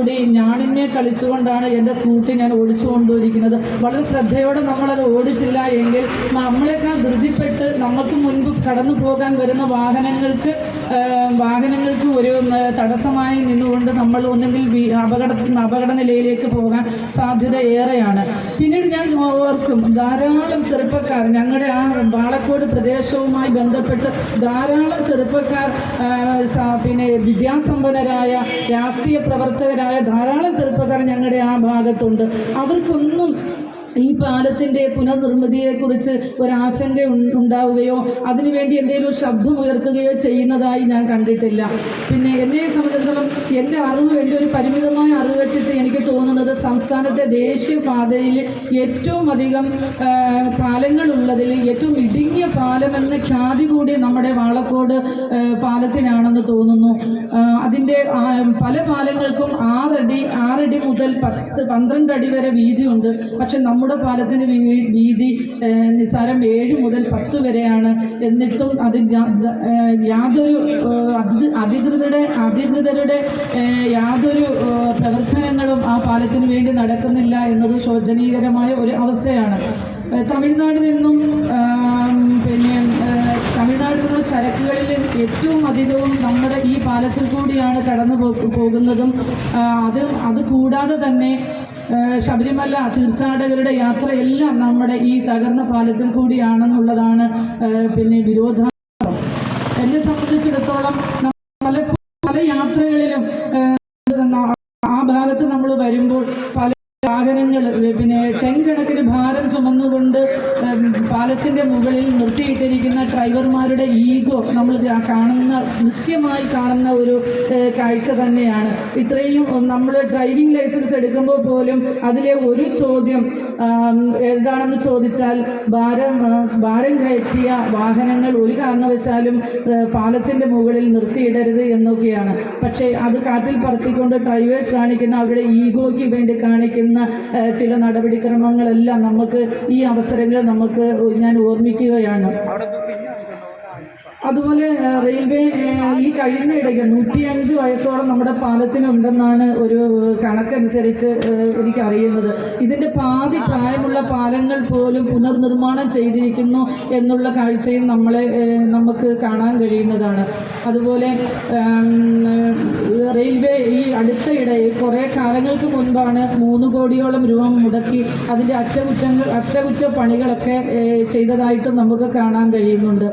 അതുകൊണ്ട് ഈ ഞാണിന്മേ കളിച്ചുകൊണ്ടാണ് എൻ്റെ സ്കൂട്ടി ഞാൻ ഓടിച്ചു കൊണ്ടിരിക്കുന്നത്. വളരെ ശ്രദ്ധയോടെ നമ്മളത് ഓടിച്ചില്ല എങ്കിൽ നമ്മളെക്കാൾ ധൃതിപ്പെട്ട് നമുക്ക് മുൻപ് കടന്നു പോകാൻ വരുന്ന വാഹനങ്ങൾക്ക് ഒരു തടസ്സമായി നിന്നുകൊണ്ട് നമ്മൾ ഒന്നെങ്കിൽ അപകട നിലയിലേക്ക് പോകാൻ സാധ്യത ഏറെയാണ്. പിന്നീട് ഞാൻ ഓർക്കും, ധാരാളം ചെറുപ്പക്കാർ ഞങ്ങളുടെ ആ വാളക്കോട് പ്രദേശവുമായി ബന്ധപ്പെട്ട് ധാരാളം ചെറുപ്പക്കാർ പിന്നെ വിദ്യാസമ്പന്നരായ രാഷ്ട്രീയ പ്രവർത്തകരായ ധാരാളം ചെറുപ്പക്കാർ ഞങ്ങളുടെ ആ ഭാഗത്തുണ്ട്. അവർക്കൊന്നും ഈ പാലത്തിൻ്റെ പുനർനിർമ്മിതിയെക്കുറിച്ച് ഒരാശങ്ക ഉണ്ടാവുകയോ അതിനുവേണ്ടി എന്തെങ്കിലും ശബ്ദമുയർത്തുകയോ ചെയ്യുന്നതായി ഞാൻ കണ്ടിട്ടില്ല. പിന്നെ എന്നെ സംബന്ധിച്ചിടത്തോളം എൻ്റെ ഒരു പരിമിതമായ അറിവ് വെച്ചിട്ട് എനിക്ക് തോന്നുന്നത് സംസ്ഥാനത്തെ ദേശീയപാതയിൽ ഏറ്റവും അധികം പാലങ്ങളുള്ളതിൽ ഏറ്റവും ഇടുങ്ങിയ പാലമെന്ന ഖ്യാതി കൂടി നമ്മുടെ വാളക്കോട് പാലത്തിനാണെന്ന് തോന്നുന്നു. അതിൻ്റെ പല പാലങ്ങൾക്കും 6 അടി മുതൽ 12 അടി വരെ വീതിയുണ്ട്. പക്ഷെ നമ്മുടെ പാലത്തിന് വീതി നിസ്സാരം 7 മുതൽ 10 വരെയാണ്. എന്നിട്ടും അത് യാതൊരു അധികൃതരുടെ യാതൊരു പ്രവർത്തനങ്ങളും ആ പാലത്തിന് വേണ്ടി നടക്കുന്നില്ല എന്നത് ശോചനീയകരമായ ഒരു അവസ്ഥയാണ്. തമിഴ്നാട്ടിൽ നിന്നും ചരക്കുകളിൽ ഏറ്റവും അധികവും നമ്മുടെ ഈ പാലത്തിൽ കൂടിയാണ് കടന്നു പോകുന്നതും. അതുകൂടാതെ തന്നെ ശബരിമല തീർത്ഥാടകരുടെ യാത്രയെല്ലാം നമ്മുടെ ഈ തകർന്ന പാലത്തിൽ കൂടിയാണെന്നുള്ളതാണ് പിന്നെ വിരോധാഭാസം. എന്നെ സംബന്ധിച്ചിടത്തോളം പല യാത്രകളിലും ആ ഭാഗത്ത് നമ്മൾ വരുമ്പോൾ പല വാഹനങ്ങൾ പിന്നെ 10 കണക്കിന് ഭാരം ചുമന്നുകൊണ്ട് പാലത്തിൻ്റെ മുകളിൽ നിർത്തിയിട്ടിരിക്കുന്ന ഡ്രൈവർമാരുടെ ഈഗോ നമ്മൾ നിത്യമായി കാണുന്ന ഒരു കാഴ്ച തന്നെയാണ്. ഇത്രയും നമ്മൾ ഡ്രൈവിംഗ് ലൈസൻസ് എടുക്കുമ്പോൾ പോലും അതിലെ ഒരു ചോദ്യം എന്താണെന്ന് ചോദിച്ചാൽ ഭാരം കയറ്റിയ വാഹനങ്ങൾ ഒരു കാരണവശാലും പാലത്തിൻ്റെ മുകളിൽ നിർത്തിയിടരുത് എന്നൊക്കെയാണ്. പക്ഷേ അത് കാറ്റിൽ പറത്തിക്കൊണ്ട് ഡ്രൈവേഴ്സ് കാണിക്കുന്ന അവരുടെ ഈഗോയ്ക്ക് വേണ്ടി കാണിക്കുന്ന ചില നടപടിക്രമങ്ങളെല്ലാം നമുക്ക് ഈ അവസരങ്ങൾ ഞാൻ ഓർമ്മിക്കുകയാണ്. അതുപോലെ റെയിൽവേ ഈ കഴിഞ്ഞ ഇടയ്ക്ക് 105 വയസ്സോളം നമ്മുടെ പാലത്തിനുണ്ടെന്നാണ് ഒരു കണക്കനുസരിച്ച് എനിക്കറിയുന്നത്. ഇതിൻ്റെ പാതി പ്രായമുള്ള പാലങ്ങൾ പോലും പുനർനിർമ്മാണം ചെയ്തിരിക്കുന്നു എന്നുള്ള കാഴ്ചയും നമുക്ക് കാണാൻ കഴിയുന്നതാണ്. അതുപോലെ റെയിൽവേ ഈ അടുത്തയിടെ കുറേ കാലങ്ങൾക്ക് മുൻപാണ് 3 കോടിയോളം രൂപ മുടക്കി അതിൻ്റെ അറ്റകുറ്റപ്പണികളൊക്കെ ചെയ്തതായിട്ടും നമുക്ക് കാണാൻ കഴിയുന്നുണ്ട്.